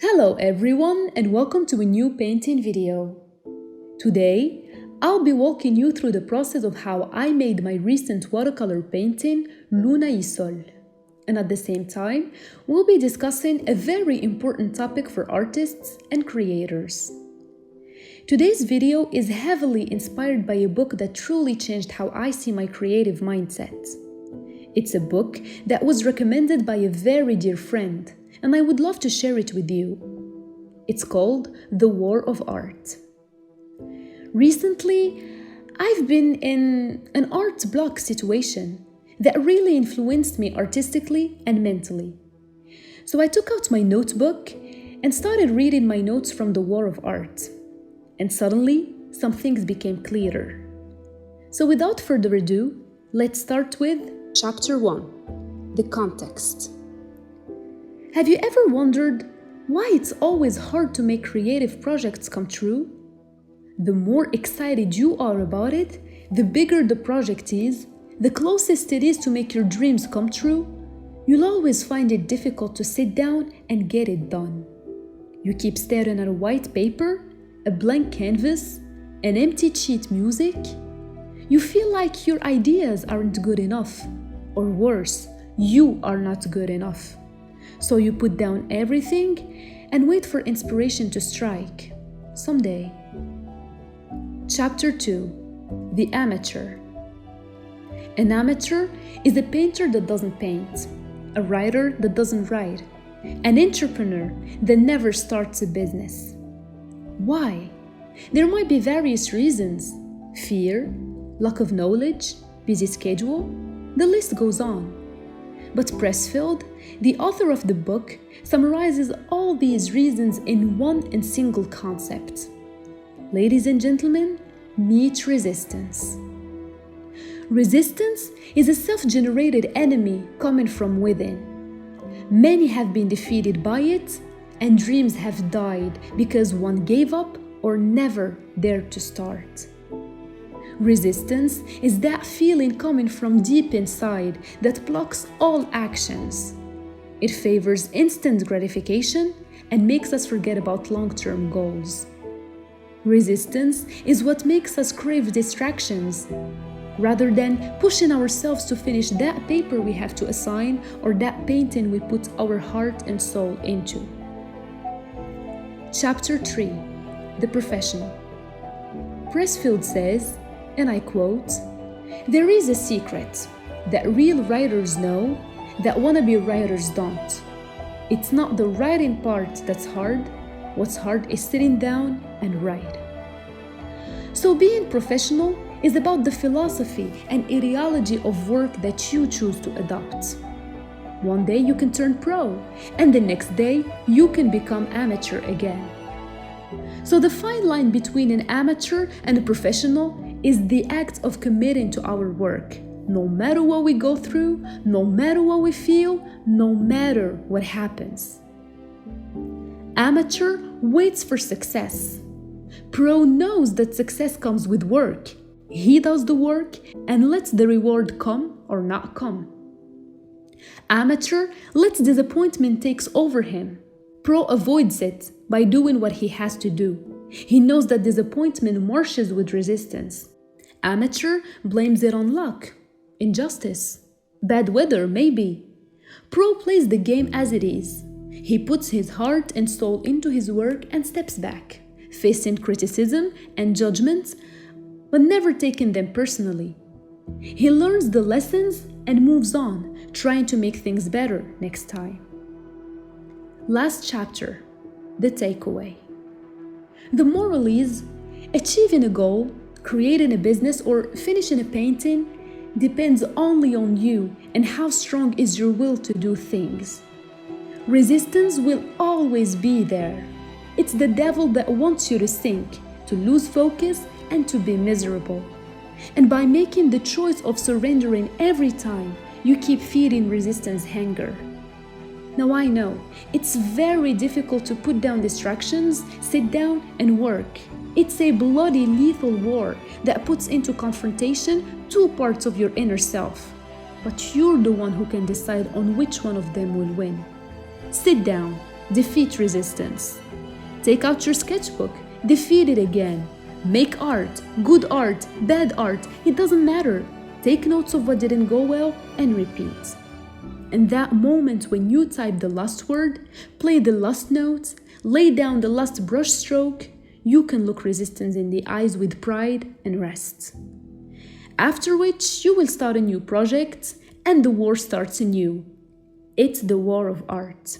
Hello everyone and welcome to a new painting video. Today, I'll be walking you through the process of how I made my recent watercolor painting, Luna y Sol. And at the same time, we'll be discussing a very important topic for artists and creators. Today's video is heavily inspired by a book that truly changed how I see my creative mindset. It's a book that was recommended by a very dear friend, and I would love to share it with you. It's called The War of Art. Recently, I've been in an art block situation that really influenced me artistically and mentally. So I took out my notebook and started reading my notes from The War of Art. And suddenly, some things became clearer. So without further ado, let's start with Chapter 1, The Context. Have you ever wondered why it's always hard to make creative projects come true? The more excited you are about it, the bigger the project is, the closest it is to make your dreams come true, you'll always find it difficult to sit down and get it done. You keep staring at a white paper, a blank canvas, an empty sheet music. You feel like your ideas aren't good enough, or worse, you are not good enough. So you put down everything and wait for inspiration to strike someday. Chapter 2, The Amateur. An amateur is a painter that doesn't paint, a writer that doesn't write, an entrepreneur that never starts a business. Why? There might be various reasons: fear, lack of knowledge, busy schedule, the list goes on. But Pressfield, the author of the book, summarizes all these reasons in one and single concept. Ladies and gentlemen, meet resistance. Resistance is a self-generated enemy coming from within. Many have been defeated by it, and dreams have died because one gave up or never dared to start. Resistance is that feeling coming from deep inside that blocks all actions. It favors instant gratification and makes us forget about long-term goals. Resistance is what makes us crave distractions, rather than pushing ourselves to finish that paper we have to assign or that painting we put our heart and soul into. Chapter 3, The Professional. Pressfield says, and I quote, "There is a secret that real writers know that wannabe writers don't. It's not the writing part that's hard. What's hard is sitting down and write." So being professional is about the philosophy and ideology of work that you choose to adopt. One day you can turn pro, and the next day you can become amateur again. So the fine line between an amateur and a professional is the act of committing to our work, no matter what we go through, no matter what we feel, no matter what happens. Amateur waits for success. Pro knows that success comes with work. He does the work and lets the reward come or not come. Amateur lets disappointment takes over him. Pro avoids it by doing what he has to do. He knows that disappointment marches with resistance. Amateur blames it on luck, injustice, bad weather, maybe. Pro plays the game as it is. He puts his heart and soul into his work and steps back, facing criticism and judgments, but never taking them personally. He learns the lessons and moves on, trying to make things better next time. Last chapter, The Takeaway. The moral is, achieving a goal, creating a business, or finishing a painting depends only on you and how strong is your will to do things. Resistance will always be there. It's the devil that wants you to sink, to lose focus, and to be miserable. And by making the choice of surrendering every time, you keep feeding resistance hunger. Now I know, it's very difficult to put down distractions, sit down and work. It's a bloody, lethal war that puts into confrontation two parts of your inner self. But you're the one who can decide on which one of them will win. Sit down, defeat resistance. Take out your sketchbook, defeat it again. Make art, good art, bad art, it doesn't matter. Take notes of what didn't go well and repeat. And that moment when you type the last word, play the last note, lay down the last brush stroke, you can look resistance in the eyes with pride and rest. After which, you will start a new project and the war starts anew. It's the war of art.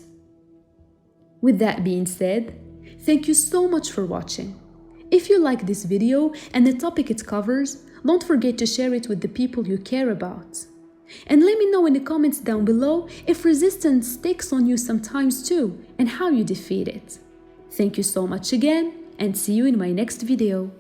With that being said, thank you so much for watching. If you like this video and the topic it covers, don't forget to share it with the people you care about. And let me know in the comments down below if resistance takes on you sometimes too and how you defeat it. Thank you so much again and see you in my next video.